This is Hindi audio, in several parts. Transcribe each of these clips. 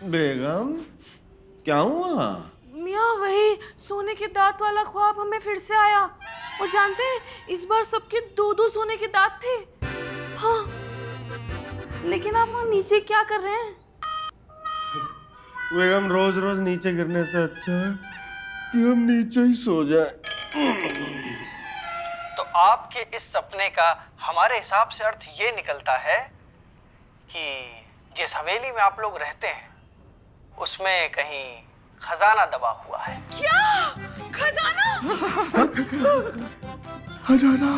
बेगम क्या हुआ? मियाँ वही सोने के दांत वाला ख्वाब हमें फिर से आया। और जानते हैं इस बार सबके दो दो सोने के दांत थे। हाँ, लेकिन आप वहाँ नीचे क्या कर रहे हैं? बेगम रोज रोज नीचे गिरने से अच्छा है कि हम नीचे ही सो जाए। तो आपके इस सपने का हमारे हिसाब से अर्थ ये निकलता है कि जिस हवेली में आप लोग रहते हैं उसमें कहीं खजाना दबा हुआ है। क्या खजाना? खजाना?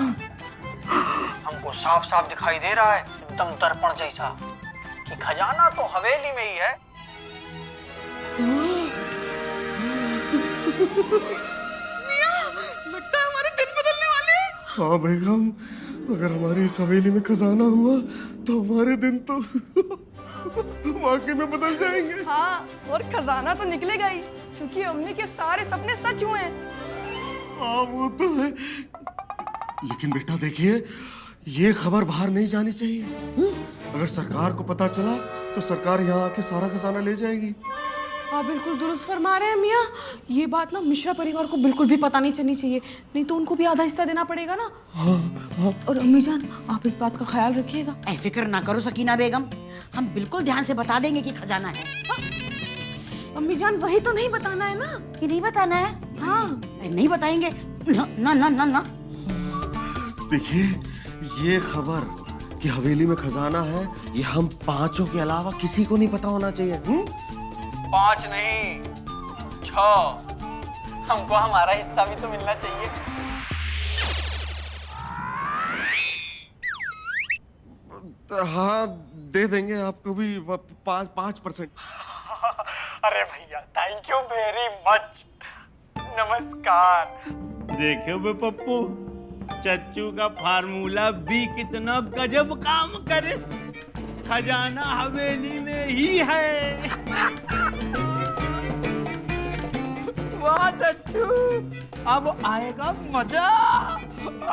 हमको साफ साफ दिखाई दे रहा है एकदम दर्पण जैसा कि खजाना तो हवेली में ही है। मियाँ, लगता है हमारे दिन बदलने वाले हैं। हाँ बेगम, अगर हमारी इस हवेली में खजाना हुआ तो हमारे दिन तो वाकई में बदल जाएंगे। हाँ, और खजाना तो निकलेगा ही क्योंकि अम्मी के सारे सपने सच हुए हैं। हाँ वो तो है, लेकिन बेटा देखिए ये खबर बाहर नहीं जानी चाहिए। अगर सरकार को पता चला तो सरकार यहाँ आके सारा खजाना ले जाएगी। आप बिल्कुल दुरुस्त फरमा रहे हैं मियाँ। ये बात ना मिश्रा परिवार को बिल्कुल भी पता नहीं चलनी चाहिए, नहीं तो उनको भी आधा हिस्सा देना पड़ेगा ना। हाँ, हाँ। और अम्मी जान आप इस बात का ख्याल रखिएगा। ऐ फिक्र ना करो सकीना बेगम, हम बिल्कुल ध्यान से बता देंगे कि खजाना है। अम्मी जान वही तो नहीं बताना है ना। कि नहीं बताना है? हाँ नहीं बताएंगे ना ना ना ना ना। देखिए ये खबर कि हवेली में खजाना है ये हम पांचों के अलावा किसी को नहीं पता होना चाहिए। 5 नहीं 6, हमको हमारा हिस्सा भी तो मिलना चाहिए। हाँ दे देंगे आपको भी 5%। अरे भैया थैंक यू वेरी मच। नमस्कार। देखो बे पप्पू, चच्चू का फार्मूला भी कितना गजब काम करे। खजाना हवेली में ही है। वाह चच्चू, अब आएगा मजा।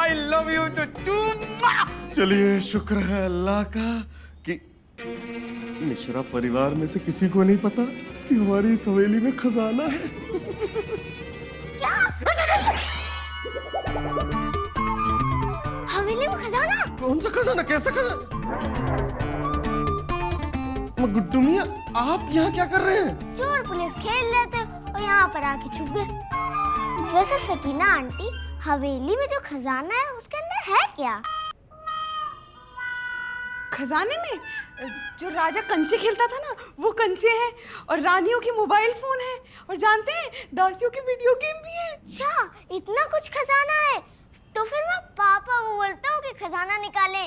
आई लव यू चच्चू। चलिए शुक्र है अल्लाह का कि मिश्रा परिवार में से किसी को नहीं पता कि हमारी इस हवेली में खजाना है। हवेली में खजाना? कौन सा खजाना? कैसा खजाना? गुड्डू मियां आप यहाँ क्या कर रहे हैं? चोर पुलिस खेल रहे थे और यहाँ पर आके छुप गए। वैसे सकीना आंटी, हवेली में जो खजाना है उसके अंदर है क्या? खजाने में जो राजा कंचे खेलता था ना वो कंचे हैं, और रानियों की मोबाइल फोन है, और जानते हैं दासियों की वीडियो गेम भी है। अच्छा इतना कुछ खजाना है, तो फिर मैं पापा को बोलता हूँ कि खजाना निकालें।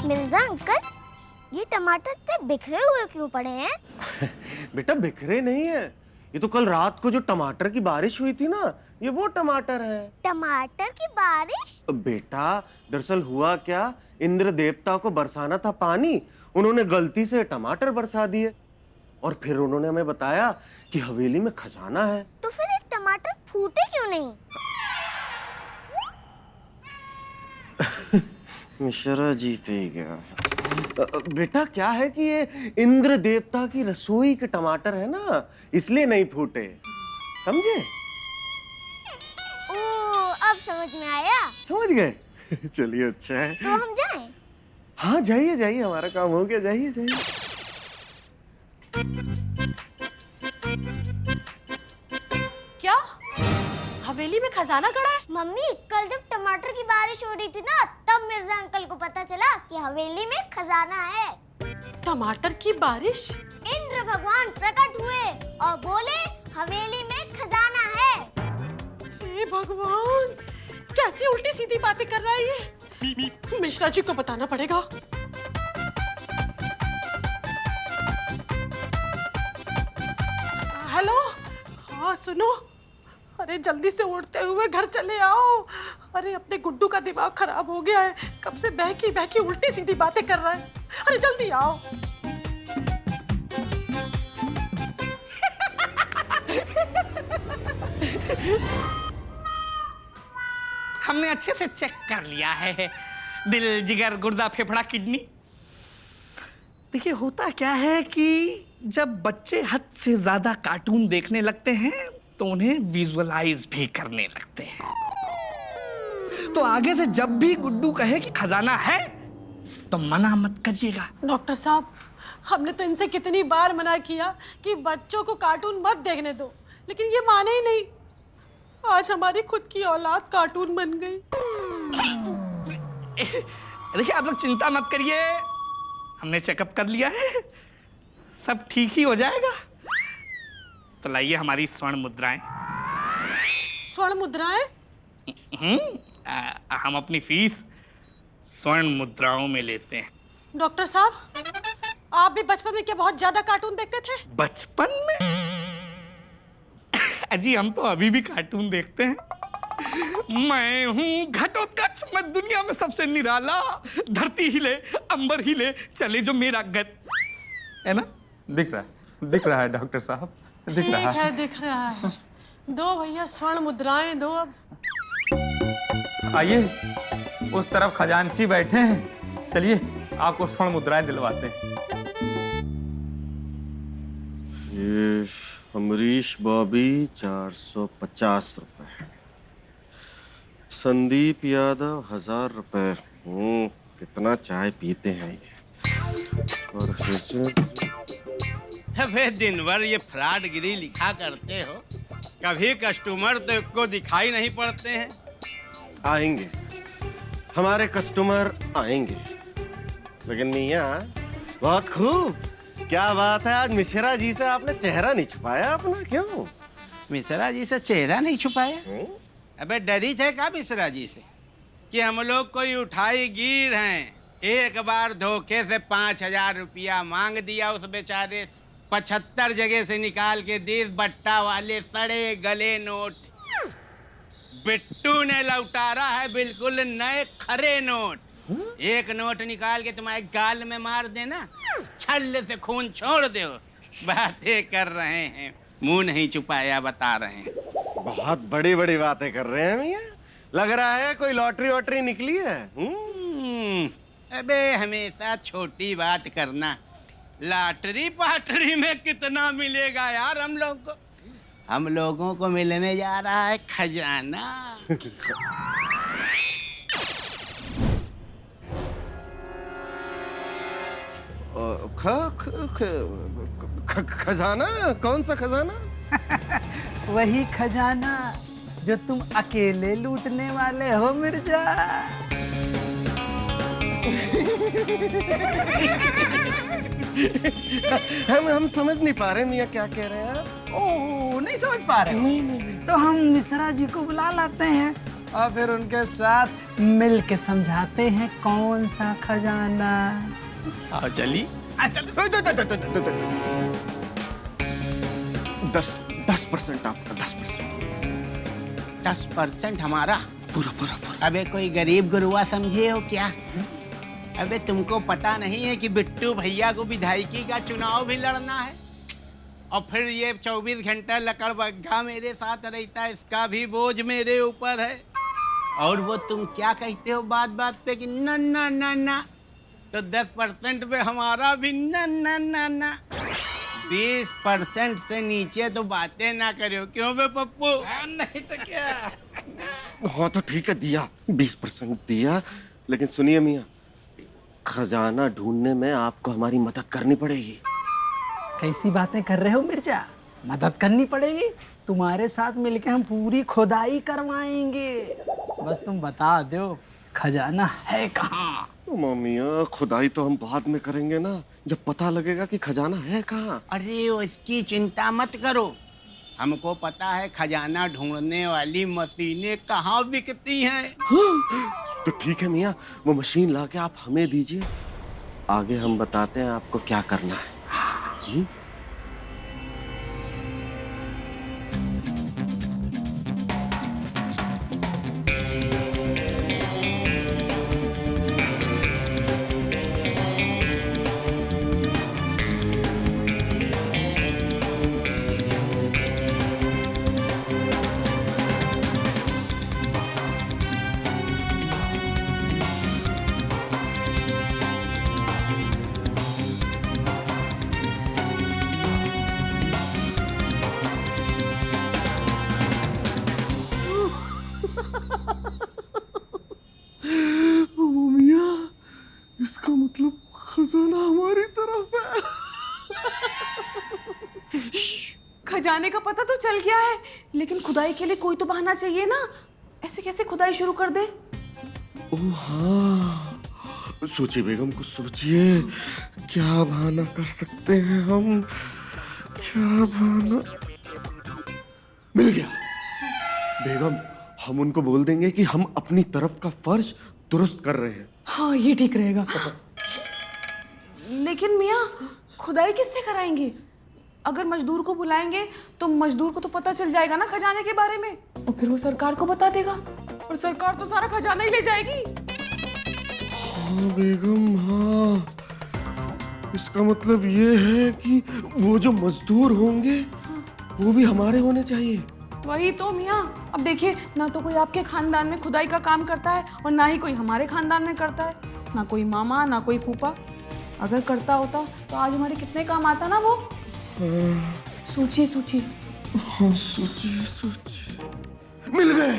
मिर्जा अंकल, ये टमाटर इतने बिखरे हुए क्यों पड़े हैं? बेटा बिखरे नहीं है, ये तो कल रात को जो टमाटर की बारिश हुई थी ना ये वो टमाटर है। टमाटर की बारिश? बेटा दरअसल हुआ क्या, इंद्र देवता को बरसाना था पानी, उन्होंने गलती से टमाटर बरसा दिए और फिर उन्होंने हमें बताया कि हवेली में खजाना है। तो फिर ये टमाटर फूटे क्यों नहीं? मिश्रा जी पे गया। बेटा क्या है कि ये इंद्र देवता की रसोई के टमाटर है ना, इसलिए नहीं फूटे, समझे? ओह अब समझ में आया। समझ गए? चलिए अच्छा है। तो हम जाएं? हाँ जाइए जाइए, हमारा काम हो गया, जाइए जाइए। क्या हवेली में खजाना गड़ा है? मम्मी कल जब टमाटर की बारिश हो रही थी ना तब मिर्जा अंकल को पता चला कि हवेली में खजाना है। टमाटर की बारिश? इंद्र भगवान प्रकट हुए और बोले हवेली में खजाना है। हे भगवान, कैसी उल्टी सीधी बातें कर रहा है ये। मिश्रा जी को बताना पड़ेगा। हेलो, हाँ सुनो, अरे जल्दी से उड़ते हुए घर चले आओ। अरे अपने गुड्डू का दिमाग खराब हो गया है, कब से बहकी बहकी उल्टी सीधी बातें कर रहा है। अरे जल्दी आओ। हमने अच्छे से चेक कर लिया है, दिल, जिगर, गुर्दा, फेफड़ा, किडनी। देखिए होता क्या है कि जब बच्चे हद से ज्यादा कार्टून देखने लगते हैं तो उन्हें विजुअलाइज भी करने लगते हैं। तो आगे से जब भी गुड्डू कहे कि खजाना है तो मना मत करिएगा। डॉक्टर साहब, हमने तो इनसे कितनी बार मना किया कि बच्चों को कार्टून मत देखने दो, लेकिन ये माने ही नहीं। आज हमारी खुद की औलाद कार्टून बन गई। देखिए आप लोग चिंता मत करिए, हमने चेकअप कर लिया है, सब ठीक ही हो जाएगा। तो लाइए हमारी स्वर्ण मुद्राएं। स्वर्ण मुद्राएं? हम अपनी फीस स्वर्ण मुद्राओं में लेते हैं। डॉक्टर साहब, आप भी बचपन में क्या बहुत ज्यादा कार्टून देखते थे? बचपन में? अजी हम तो अभी भी कार्टून देखते हैं। मैं हूँ घटोत्कच, मैं दुनिया में सबसे निराला, धरती हिले अंबर हिले चले जो मेरा गत, है ना? दिख रहा है डॉक्टर साहब, दिख रहा है। दिख रहा है। दो भैया स्वर्ण मुद्राएं दो। अब आइए, उस तरफ खजांची बैठे हैं, चलिए आपको स्वर्ण मुद्राएं दिलवाते हैं। ये अमरीश बॉबी 450 रुपए, संदीप यादव 1000 रुपए। कितना चाय पीते हैं ये। और अबे दिन भर ये फ्रॉडगिरी लिखा करते हो, कभी कस्टमर तो को दिखाई नहीं पड़ते हैं। आएंगे, हमारे कस्टमर आएंगे, लेकिन मियाँ बहुत खूब। क्या बात है, आज मिश्रा जी से आपने चेहरा नहीं छुपाया अपना, क्यों? मिश्रा जी से चेहरा नहीं छुपाया? अबे डरी थे क्या मिश्रा जी से कि हम लोग कोई उठाई गिर हैं? एक बार धोखे से 5000 रुपया मांग दिया उस बेचारे से, 75 जगह से निकाल के दी बट्टा वाले सड़े गले नोट। बिट्टू ने लौटारा है बिल्कुल नए खरे नोट। एक नोट निकाल के तुम्हारे गाल में मार देना, छल्ले से खून छोड़ दो। बातें कर रहे हैं, मुंह नहीं छुपाया, बता रहे हैं। बहुत बड़ी बड़ी बातें कर रहे हैं मियाँ, लग रहा है कोई लॉटरी वॉटरी निकली है। अबे हमेशा छोटी बात करना, लॉटरी पाटरी में कितना मिलेगा यार हम लोग को? हम लोगों को मिलने जा रहा है खजाना। खजाना? कौन सा खजाना? वही खजाना जो तुम अकेले लूटने वाले हो मिर्जा। हम समझ नहीं पा रहे मियाँ, क्या कह रहे हैं आप? ओह, नहीं समझ पा रहे हो? नहीं। तो हम मिश्रा जी को बुला लाते हैं और फिर उनके साथ मिल के समझाते हैं कौन सा खजाना। आओ चली। 10% आपका, 10%। 10% हमारा? पूरा। अबे कोई गरीब गुरुआ समझे हो क्या? अबे तुमको पता नहीं है कि बिट्टू भैया को विधायकी का चुनाव भी लड़ना है, और फिर ये 24 घंटा लकड़बग्घा मेरे साथ रहता है, इसका भी बोझ मेरे ऊपर है। और वो तुम क्या कहते हो बात बात पे कि ना ना ना ना, तो 10% पे हमारा भी ना ना ना ना। 20% से नीचे तो बातें ना करो, क्यों बे पप्पू? नहीं तो क्या। हाँ तो ठीक है, दिया 20% दिया, लेकिन सुनिए मियाँ, खजाना ढूंढने में आपको हमारी मदद करनी पड़ेगी। कैसी बातें कर रहे हो मिर्जा? मदद करनी पड़ेगी? तुम्हारे साथ मिलके हम पूरी खुदाई करवाएंगे, बस तुम बता दो खजाना है कहाँ। मियाँ खुदाई तो हम बाद में करेंगे ना, जब पता लगेगा कि खजाना है कहाँ। अरे उसकी चिंता मत करो, हमको पता है खजाना ढूंढने वाली मशीनें कहाँ बिकती हैं। हाँ, तो ठीक है मियाँ, वो मशीन लाके आप हमें दीजिए, आगे हम बताते हैं आपको क्या करना है। खजाने का पता तो चल गया है, लेकिन खुदाई के लिए कोई तो बहाना चाहिए ना। ऐसे कैसे खुदाई शुरू कर दे? ओ हाँ, सोचिए बेगम, कुछ सोचिए, क्या बहाना कर सकते हैं हम? क्या बहाना? मिल गया बेगम, हम उनको बोल देंगे कि हम अपनी तरफ का फर्ज दुरुस्त कर रहे हैं। हाँ, ये ठीक रहेगा। लेकिन मियाँ, खुदाई किससे कराएंगे? अगर मजदूर को बुलाएंगे तो मजदूर को तो पता चल जाएगा ना खजाने के बारे में, और फिर वो सरकार को बता देगा, और सरकार तो सारा खजाना ही ले जाएगी। हाँ बेगम, हाँ, इसका मतलब ये है कि वो जो मजदूर होंगे वो भी हमारे होने चाहिए। वही तो मियाँ, अब देखिए, ना तो कोई आपके खानदान में खुदाई का काम करता है और ना ही कोई हमारे खानदान में करता है, ना कोई मामा ना कोई फूफा। अगर करता होता तो आज हमारे कितने काम आता ना वो। सोचिए सोचिए। हाँ, सोचिए। मिल गए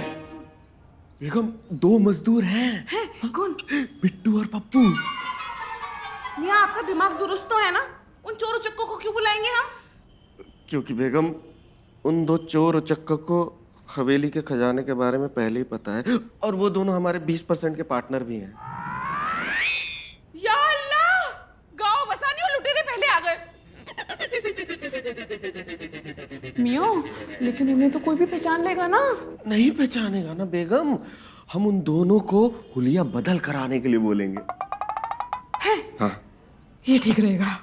बेगम, 2 मजदूर हैं। कौन? बिट्टू और पप्पू। मियाँ, आपका दिमाग दुरुस्त तो है ना? उन चोर उचक्कों को क्यों बुलाएंगे हम? क्योंकि बेगम, उन 2 चोर उचक्कों को हवेली के खजाने के बारे में पहले ही पता है, और वो दोनों हमारे 20% के पार्टनर भी हैं। या अल्लाह, गांव बसाने और लुटेरे पहले आ गए। मियाँ, लेकिन उन्हें तो कोई भी पहचान लेगा ना? नहीं पहचानेगा ना बेगम, हम उन दोनों को हुलिया बदल कराने के लिए बोलेंगे। हाँ, ये ठीक रहेगा।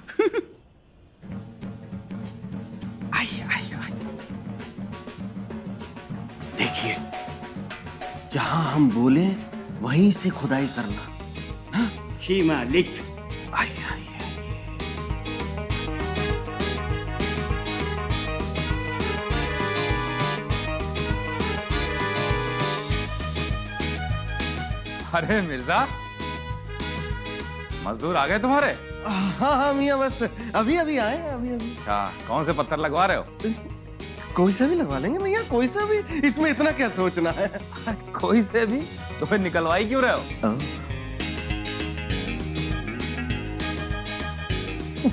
देखिए, जहां हम बोले वहीं से खुदाई करना। जी मालिक। आइए आइए। अरे मिर्जा, मजदूर आ गए तुम्हारे? हाँ हाँ मियाँ, बस अभी अभी आए हैं, अभी अभी। अच्छा, कौन से पत्थर लगवा रहे हो? कोई सा भी लगवा लेंगे मियाँ, कोई सा भी, इसमें इतना क्या सोचना है। कोई से भी? तो फिर निकलवाई क्यों रहे हो?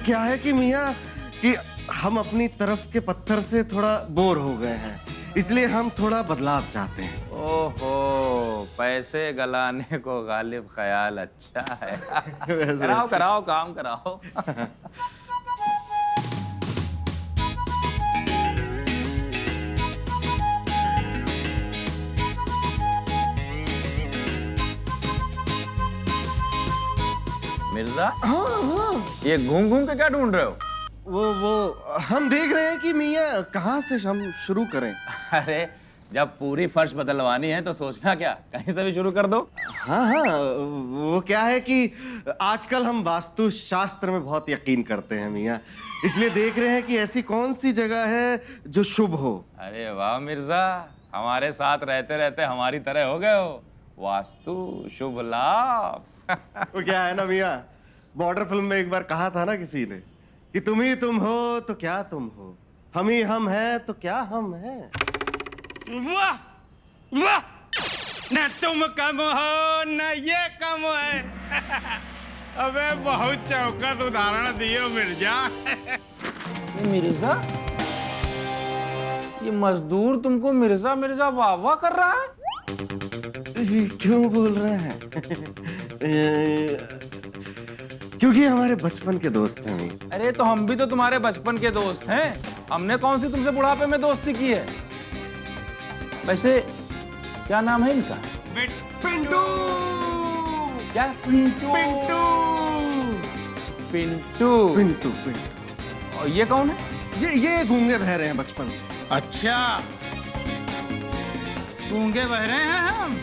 क्या है कि मियाँ, कि हम अपनी तरफ के पत्थर से थोड़ा बोर हो गए हैं, इसलिए हम थोड़ा बदलाव चाहते हैं। ओहो, पैसे गलाने को गालिब ख्याल अच्छा है। कराओ कराओ, काम कराओ। मिर्जा, हाँ, ये घूम घूम के क्या ढूंढ रहे हो? वो हम देख रहे हैं कि मियाँ कहाँ से हम शुरू करें। अरे, जब पूरी फर्श बदलवानी है तो सोचना क्या, कहीं से भी शुरू कर दो। हाँ हाँ, वो क्या है कि आजकल हम वास्तु शास्त्र में बहुत यकीन करते हैं मियाँ, इसलिए देख रहे हैं कि ऐसी कौन सी जगह है जो शुभ हो। अरे वाह मिर्जा, हमारे साथ रहते रहते हमारी तरह हो गए हो। वास्तु शुभ लाभ। वो क्या है ना मियाँ, बॉर्डर फिल्म में एक बार कहा था ना किसी ने कि तुम ही तुम हो तो क्या तुम हो, हम ही हम हैं तो क्या हम हैं। वाह वाह, न तुम कम हो न ये कम है। अबे बहुत चौकस उदाहरण दिए मिर्जा। मिर्जा, ये मजदूर तुमको मिर्जा मिर्जा वाह वाह कर रहा है? क्यों बोल रहे हैं? क्योंकि हमारे बचपन के दोस्त हैं। अरे तो हम भी तो तुम्हारे बचपन के दोस्त हैं। हमने कौन सी तुमसे बुढ़ापे में दोस्ती की है? वैसे क्या नाम है इनका? पिंटू। क्या? पिंटू। पिंटू पिंटू पिंटू पिंटू। और ये कौन है? ये गूंगे बह रहे हैं बचपन से। अच्छा, गूंगे बह रहे हैं हम।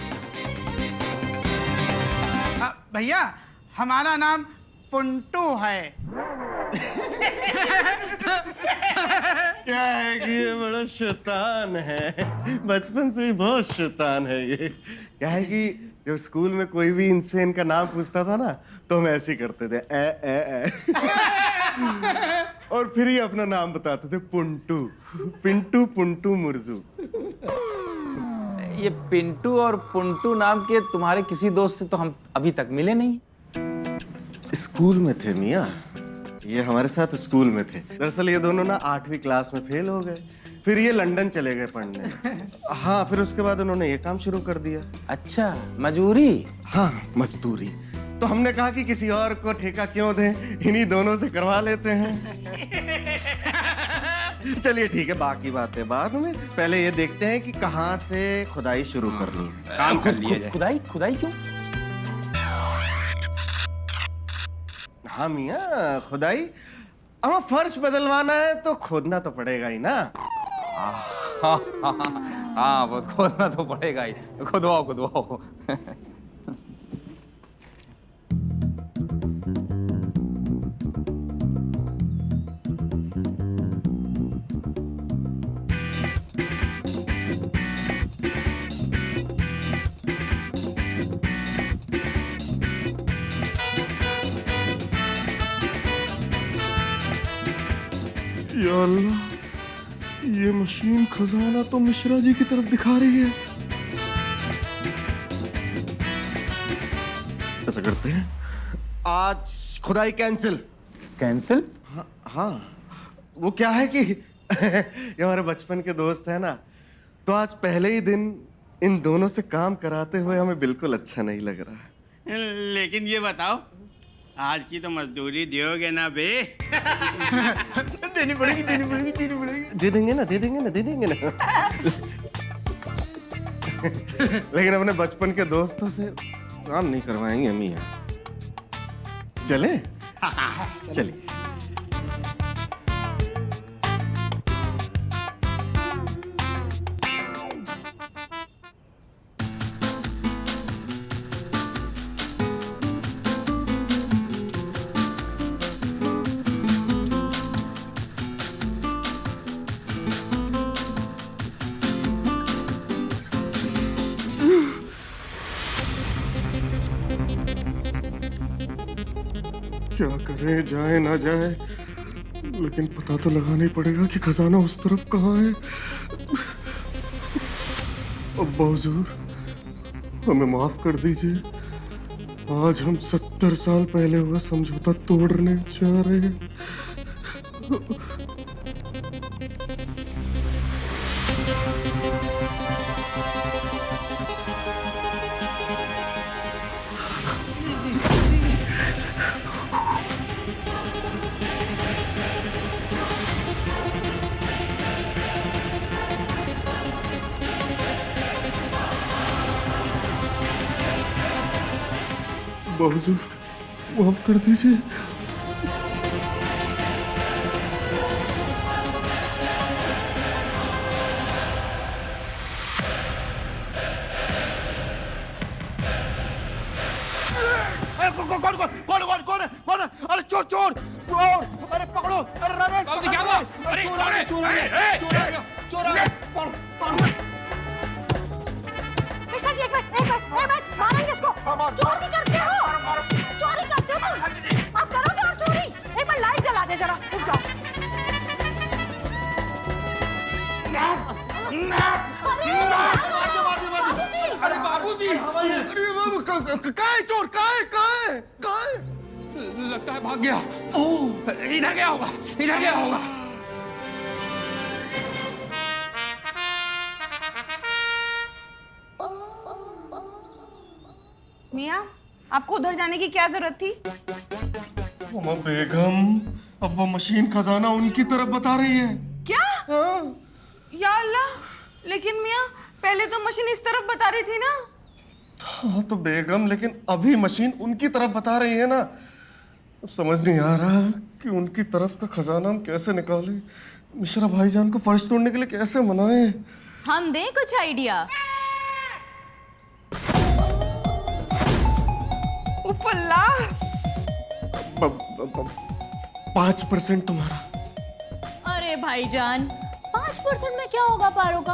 भैया, हमारा नाम पुंटू है। क्या है कि ये बड़ा शैतान है, बचपन से ही बहुत शैतान है ये। क्या है कि जब स्कूल में कोई भी इनसे इनका नाम पूछता था ना, तो हम ऐसे ही करते थे, ए। और फिर ही अपना नाम बताते थे, पुंटू। पिंटू पुंटू मुर्जू। ये पिंटू और पुंटू नाम के तुम्हारे किसी दोस्त से तो हम अभी तक मिले नहीं। स्कूल में थे मियाँ, ये हमारे साथ स्कूल में थे। दरअसल ये दोनों ना 8वीं क्लास में फेल हो गए, फिर ये लंदन चले गए पढ़ने। हाँ, फिर उसके बाद उन्होंने ये काम शुरू कर दिया। अच्छा, मजबूरी। हाँ, मजदूरी। तो हमने कहा कि किसी और को ठेका क्यों दें, इन्हीं दोनों से करवा लेते हैं। चलिए ठीक है, बाकी बातें बाद में, पहले ये देखते हैं कि कहाँ से खुदाई शुरू करनी है। काम कर लिए जाए। खुदाई खुदाई क्यों? हाँ मियाँ, खुदाई, हमें फर्श बदलवाना है तो खोदना तो पड़ेगा ही ना। हाँ, वो खोदना तो पड़ेगा ही। खुदवाओ खुदवाओ। या अल्लाह, ये मशीन खजाना तो मिश्रा जी की तरफ दिखा रही है। ऐसा करते हैं, आज खुदाई कैंसिल। कैंसिल? हाँ, हाँ, वो क्या है कि ये हमारे बचपन के दोस्त हैं ना, तो आज पहले ही दिन इन दोनों से काम कराते हुए हमें बिल्कुल अच्छा नहीं लग रहा है। लेकिन ये बताओ, आज की तो मजदूरी दोगे ना बे? देनी पड़ेगी, देनी पड़ेगी, देनी पड़ेगी। दे देंगे ना, दे देंगे ना, दे देंगे ना। लेकिन अपने बचपन के दोस्तों से काम नहीं करवाएंगे हम यहाँ। चले? चलिए। क्या करें, जाए ना जाए, लेकिन पता तो लगाना ही पड़ेगा कि खजाना उस तरफ कहाँ है। अब्बा हुजूर, हमें माफ कर दीजिए, आज हम 70 साल पहले हुआ समझौता तोड़ने जा रहे हैं। हुजूर, माफ कर दीजिए। कौन? अरे चोर चोर चोर! अरे पकड़ो! अरे रमेश, क्या हुआ? अरे चोर आ गया, चोर आ गया, चोर आ गया, चोर आ गया! पकड़ो! मिश्रा जी, एक मिनट, मारेंगे इसको। चोर नहीं करते हो, चोरी करते हो तुम। आप करोगे और चोरी? एक बार लाइट जला दे जरा, रुक जाओ। अरे बाबूजी! अरे कहाँ है चोर? कहाँ है? लगता है भाग गया। इधर गया होगा। मियाँ, आपको उधर जाने की क्या जरूरत थी? अम्मा बेगम, अब वो मशीन खजाना उनकी तरफ बता रही है। क्या? हाँ। या अल्लाह, लेकिन मियाँ पहले तो मशीन इस तरफ बता रही थी ना। हाँ तो बेगम, लेकिन अभी मशीन उनकी तरफ बता रही है ना। अब समझ नहीं आ रहा कि उनकी तरफ का खजाना हम कैसे निकालें। मिश्रा भाईजान को फर्श तोड़ने के लिए कैसे मनाएं? हम दें कुछ आइडिया? 5% तुम्हारा। अरे भाईजान, 5% में क्या होगा पारो का?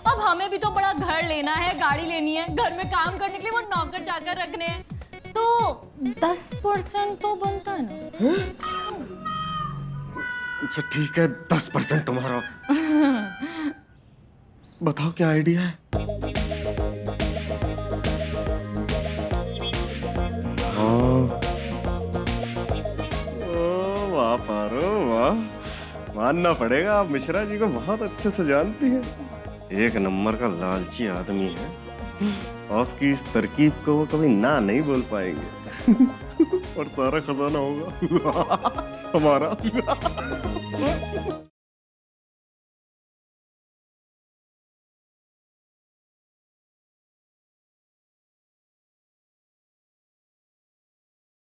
अब हमें भी तो बड़ा घर लेना है, गाड़ी लेनी है, घर में काम करने के लिए वो नौकर चाकर रखने हैं, तो 10% तो बनता है ना। अच्छा ठीक है, 10% तुम्हारा। बताओ क्या आइडिया है? हाँ, वाह, मानना पड़ेगा, आप मिश्रा जी को बहुत अच्छे से जानती हैं। एक नंबर का लालची आदमी है। आपकी इस तरकीब को वो कभी ना नहीं बोल पाएंगे। और सारा खजाना होगा हमारा।